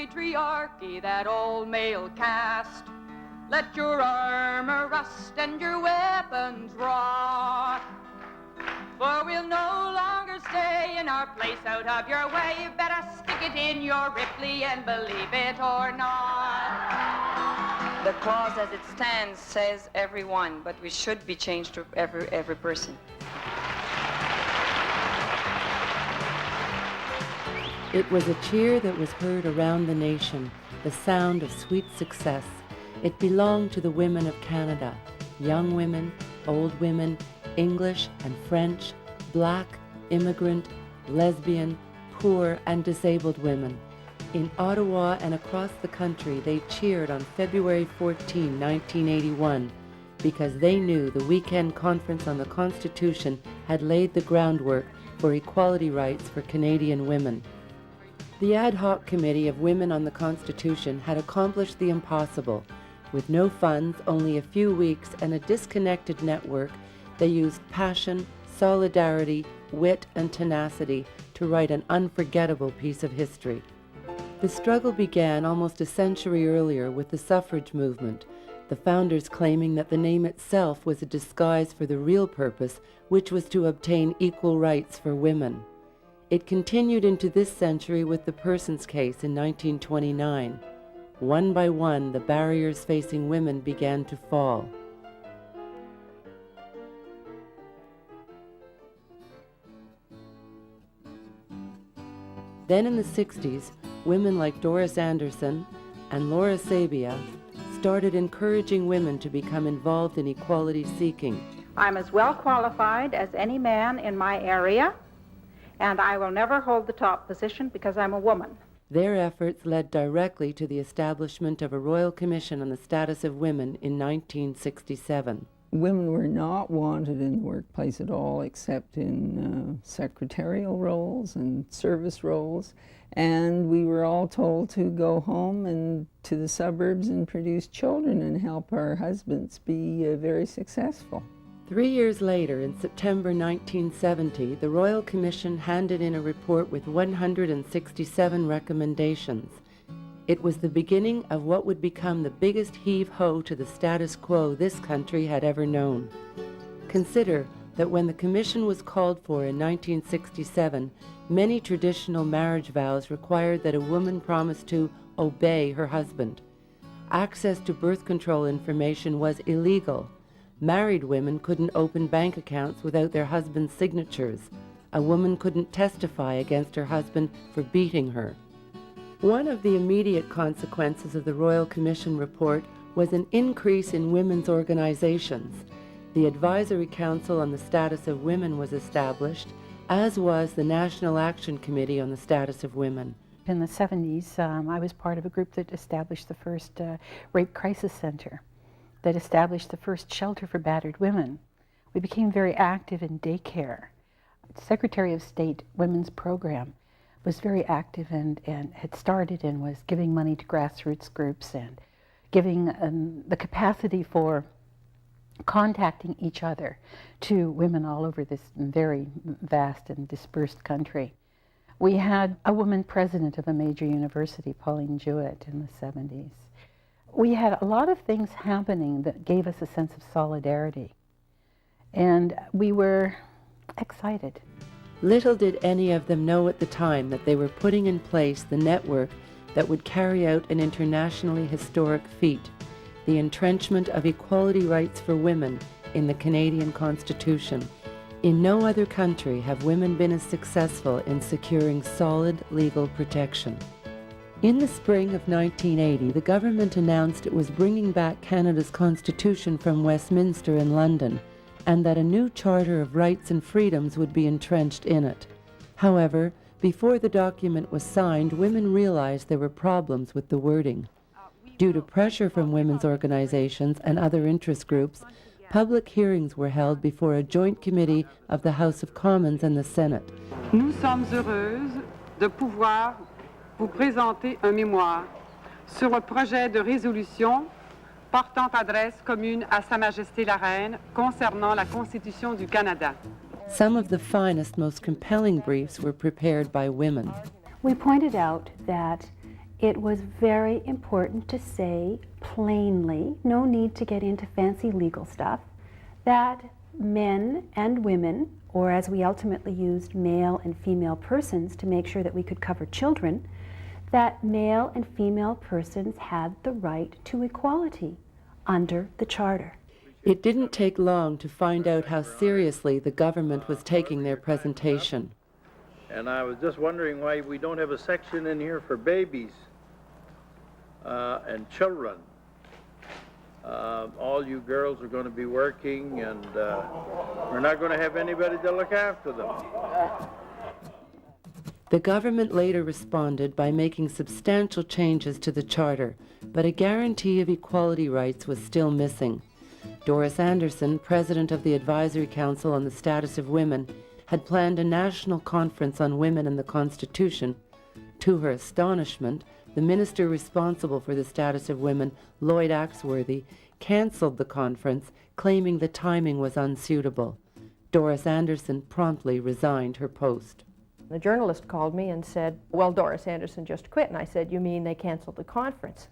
patriarchy, that old male caste. Let your armor rust and your weapons rot. For we'll no longer stay in our place out of your way. You better stick it in your Ripley and believe it or not. The clause as it stands says everyone, but we should be changed to every person. It was a cheer that was heard around the nation, the sound of sweet success. It belonged to the women of Canada, young women, old women, English and French, black, immigrant, lesbian, poor, and disabled women. In Ottawa and across the country, they cheered on February 14, 1981, because they knew the weekend conference on the Constitution had laid the groundwork for equality rights for Canadian women. The ad hoc committee of Women on the Constitution had accomplished the impossible. With no funds, only a few weeks, and a disconnected network, they used passion, solidarity, wit, and tenacity to write an unforgettable piece of history. The struggle began almost a century earlier with the suffrage movement, the founders claiming that the name itself was a disguise for the real purpose, which was to obtain equal rights for women. It continued into this century with the Persons Case in 1929. One by one, the barriers facing women began to fall. Then in the 60s, women like Doris Anderson and Laura Sabia started encouraging women to become involved in equality seeking. I'm as well qualified as any man in my area, and I will never hold the top position because I'm a woman. Their efforts led directly to the establishment of a Royal Commission on the Status of Women in 1967. Women were not wanted in the workplace at all, except in secretarial roles and service roles. And we were all told to go home and to the suburbs and produce children and help our husbands be very successful. 3 years later, in September 1970, the Royal Commission handed in a report with 167 recommendations. It was the beginning of what would become the biggest heave-ho to the status quo this country had ever known. Consider that when the commission was called for in 1967, many traditional marriage vows required that a woman promise to obey her husband. Access to birth control information was illegal. Married women couldn't open bank accounts without their husband's signatures. A woman couldn't testify against her husband for beating her. One of the immediate consequences of the Royal Commission report was an increase in women's organizations. The Advisory Council on the Status of Women was established, as was the National Action Committee on the Status of Women. In the 70s, I was part of a group that established the first Rape Crisis Center, that established the first shelter for battered women. We became very active in daycare. Secretary of State Women's Program was very active and had started and was giving money to grassroots groups and giving the capacity for contacting each other to women all over this very vast and dispersed country. We had a woman president of a major university, Pauline Jewett, in the 70s. We had a lot of things happening that gave us a sense of solidarity, and we were excited. Little did any of them know at the time that they were putting in place the network that would carry out an internationally historic feat, the entrenchment of equality rights for women in the Canadian Constitution. In no other country have women been as successful in securing solid legal protection. In the spring of 1980, the government announced it was bringing back Canada's Constitution from Westminster in London, and that a new Charter of Rights and Freedoms would be entrenched in it. However, before the document was signed, women realized there were problems with the wording. Due to pressure from women's organizations and other interest groups, public hearings were held before a joint committee of the House of Commons and the Senate. Nous sommes heureuses de pouvoir vous présenter un mémoire sur le projet de résolution portant adresse commune à Sa Majesté la Reine concernant la Constitution du Canada. Some of the finest, most compelling briefs were prepared by women. We pointed out that it was very important to say plainly, no need to get into fancy legal stuff, that men and women, or as we ultimately used, male and female persons to make sure that we could cover children, that male and female persons had the right to equality under the Charter. It didn't take long to find out how seriously the government was taking their presentation. And I was just wondering why we don't have a section in here for babies and children. All you girls are going to be working, and we're not going to have anybody to look after them. The government later responded by making substantial changes to the Charter, but a guarantee of equality rights was still missing. Doris Anderson, president of the Advisory Council on the Status of Women, had planned a national conference on women and the Constitution. To her astonishment, the minister responsible for the status of women, Lloyd Axworthy, cancelled the conference, claiming the timing was unsuitable. Doris Anderson promptly resigned her post. The journalist called me and said, well, Doris Anderson just quit. And I said, you mean they canceled the conference?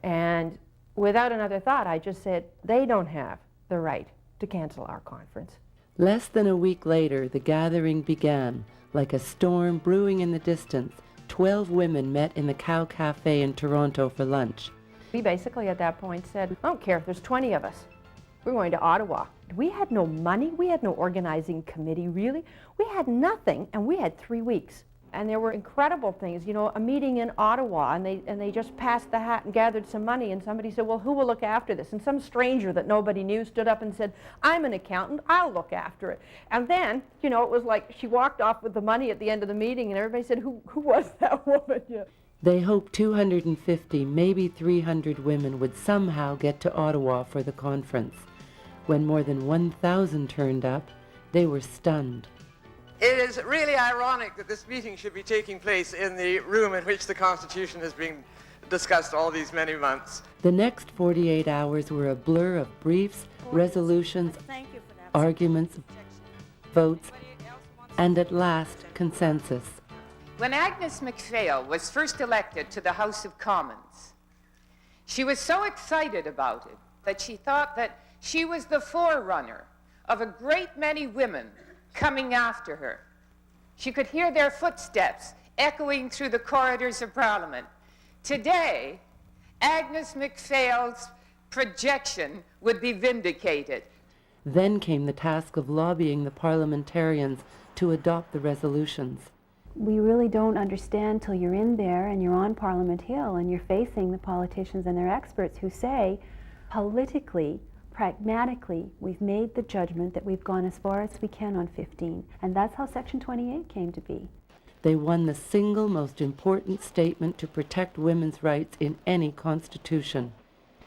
And without another thought, I just said, they don't have the right to cancel our conference. Less than a week later, the gathering began. Like a storm brewing in the distance, 12 women met in the Cow Cafe in Toronto for lunch. We basically at that point said, I don't care if there's 20 of us. We're going to Ottawa. We had no money. We had no organizing committee, really. We had nothing, and we had 3 weeks. And there were incredible things, you know, a meeting in Ottawa, and they just passed the hat and gathered some money, and somebody said, well, who will look after this? And some stranger that nobody knew stood up and said, I'm an accountant, I'll look after it. And then, you know, it was like she walked off with the money at the end of the meeting, and everybody said, who was that woman? Yeah. They hoped 250, maybe 300 women would somehow get to Ottawa for the conference. When more than 1,000 turned up, they were stunned. It is really ironic that this meeting should be taking place in the room in which the Constitution has been discussed all these many months. The next 48 hours were a blur of briefs, resolutions, arguments, votes, and at last, consensus. When Agnes MacPhail was first elected to the House of Commons, she was so excited about it that she thought that she was the forerunner of a great many women coming after her. She could hear their footsteps echoing through the corridors of Parliament. Today, Agnes MacPhail's projection would be vindicated. Then came the task of lobbying the parliamentarians to adopt the resolutions. We really don't understand till you're in there and you're on Parliament Hill and you're facing the politicians and their experts who say, politically, pragmatically, we've made the judgment that we've gone as far as we can on 15, and that's how Section 28 came to be. They won the single most important statement to protect women's rights in any constitution.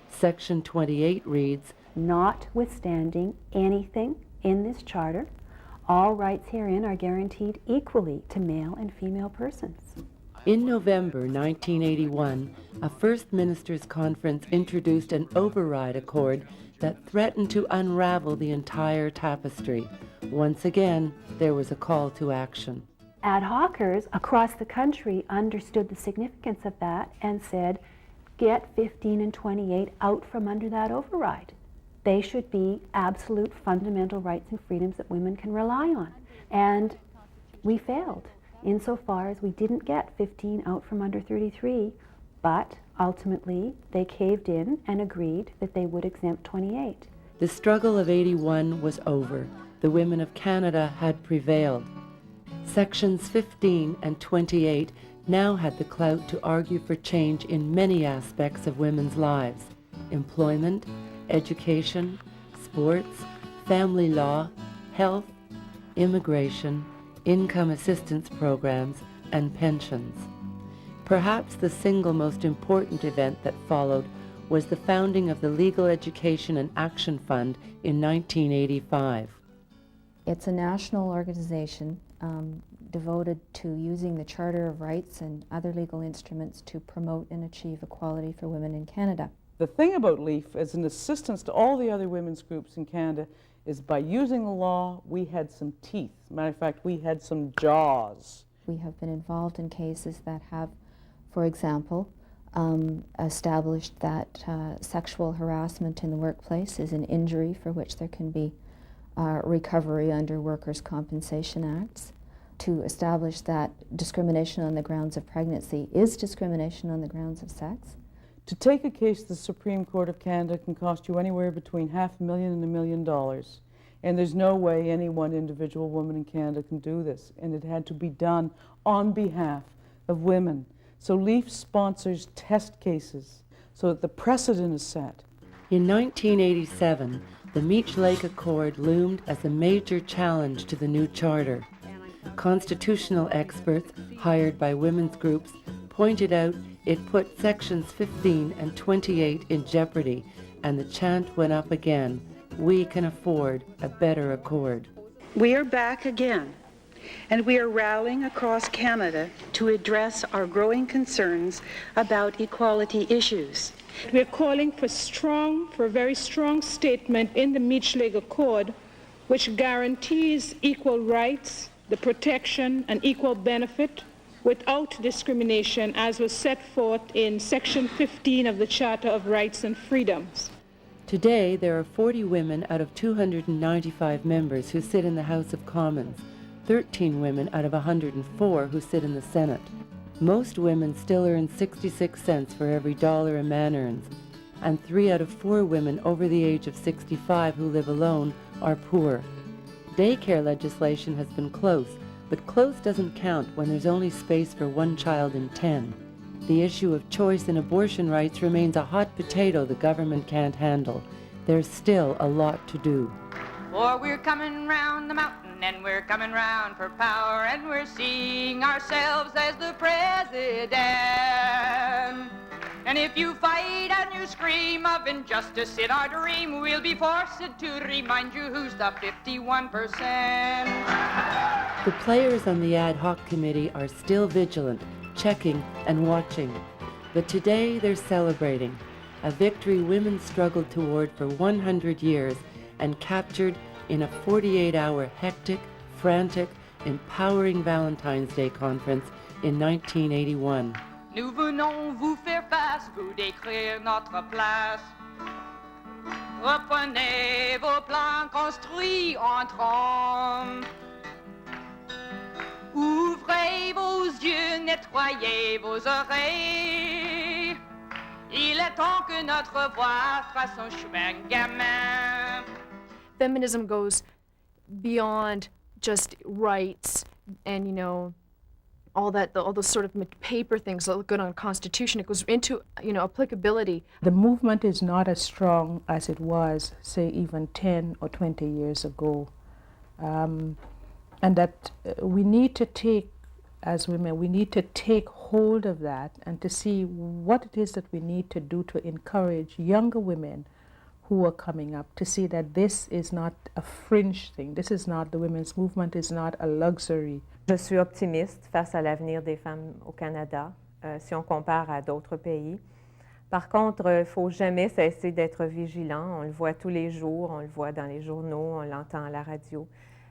Section 28 reads, notwithstanding anything in this charter, all rights herein are guaranteed equally to male and female persons. In November 1981, a First Ministers' Conference introduced an override accord that threatened to unravel the entire tapestry. Once again, there was a call to action. Ad hocers across the country understood the significance of that and said, get 15 and 28 out from under that override. They should be absolute fundamental rights and freedoms that women can rely on. And we failed insofar as we didn't get 15 out from under 33, but ultimately they caved in and agreed that they would exempt 28. The struggle of 81 was over. The women of Canada had prevailed. Sections 15 and 28 now had the clout to argue for change in many aspects of women's lives: employment, education, sports, family law, health, immigration, income assistance programs, and pensions. Perhaps the single most important event that followed was the founding of the Legal Education and Action Fund in 1985. It's a national organization devoted to using the Charter of Rights and other legal instruments to promote and achieve equality for women in Canada. The thing about LEAF, as an assistance to all the other women's groups in Canada, is by using the law, we had some teeth. Matter of fact, we had some jaws. We have been involved in cases that have for example, established that sexual harassment in the workplace is an injury for which there can be recovery under Workers' Compensation Acts, to establish that discrimination on the grounds of pregnancy is discrimination on the grounds of sex. To take a case to the Supreme Court of Canada can cost you anywhere between $500,000 and $1 million. And there's no way any one individual woman in Canada can do this. And it had to be done on behalf of women. So LEAF sponsors test cases so that the precedent is set. In 1987, the Meech Lake Accord loomed as a major challenge to the new charter. Constitutional experts hired by women's groups pointed out it put sections 15 and 28 in jeopardy, and the chant went up again, "We can afford a better accord." We are back again, and we are rallying across Canada to address our growing concerns about equality issues. We are calling for a very strong statement in the Meech Lake Accord which guarantees equal rights, the protection and equal benefit without discrimination as was set forth in Section 15 of the Charter of Rights and Freedoms. Today, there are 40 women out of 295 members who sit in the House of Commons, 13 women out of 104 who sit in the Senate. Most women still earn 66 cents for every dollar a man earns, and 3 out of 4 women over the age of 65 who live alone are poor. Daycare legislation has been close, but close doesn't count when there's only space for 1 child in 10. The issue of choice and abortion rights remains a hot potato the government can't handle. There's still a lot to do. For we're coming round the mountain, and we're coming round for power, and we're seeing ourselves as the president. And if you fight and you scream of injustice in our dream, we'll be forced to remind you who's the 51%. The players on the ad hoc committee are still vigilant, checking and watching. But today they're celebrating, a victory women struggled toward for 100 years and captured in a 48-hour hectic, frantic, empowering Valentine's Day conference in 1981. Nous venons vous faire face, vous décrire notre place. Reprenez vos plans construits entre hommes. Ouvrez vos yeux, nettoyez vos oreilles. Il est temps que notre voix fasse son chemin gamin. Feminism goes beyond just rights and, all those sort of paper things that look good on a constitution. It goes into, applicability. The movement is not as strong as it was, say, even 10 or 20 years ago. And that we need to take, as women, we need to take hold of that and to see what it is that we need to do to encourage younger women who are coming up, to see that this is not a fringe thing. This is not, the women's movement is not a luxury. Je suis optimiste face à l'avenir des femmes au Canada, si on compare à d'autres pays. Par contre, il ne faut jamais cesser d'être vigilant. On le voit tous les jours, on le voit dans les journaux, on l'entend à la radio.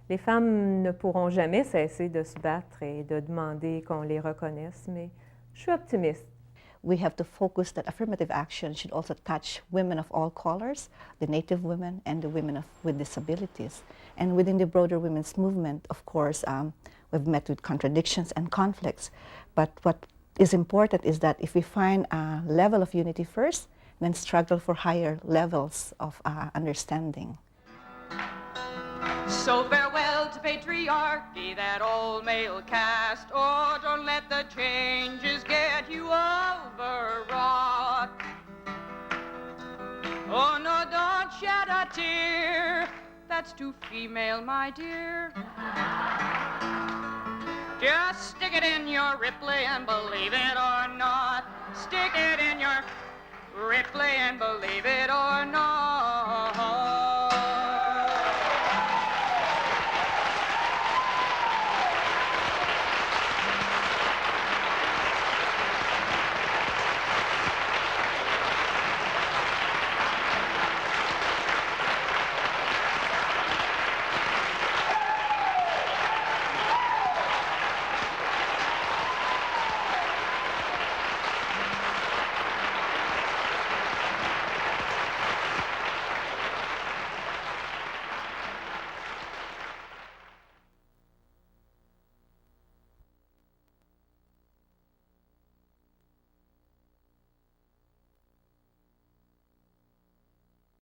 Les femmes ne pourront jamais cesser de se battre et de demander qu'on les reconnaisse, mais je suis optimiste. We have to focus that affirmative action should also touch women of all colors, the Native women and the women with disabilities. And within the broader women's movement, of course, we've met with contradictions and conflicts. But what is important is that if we find a level of unity first, then struggle for higher levels of understanding. So farewell to patriarchy, that old male caste. Oh, don't let the changes get you overwrought. Oh, no, don't shed a tear. That's too female, my dear. Just stick it in your Ripley and believe it or not. Stick it in your Ripley and believe it or not.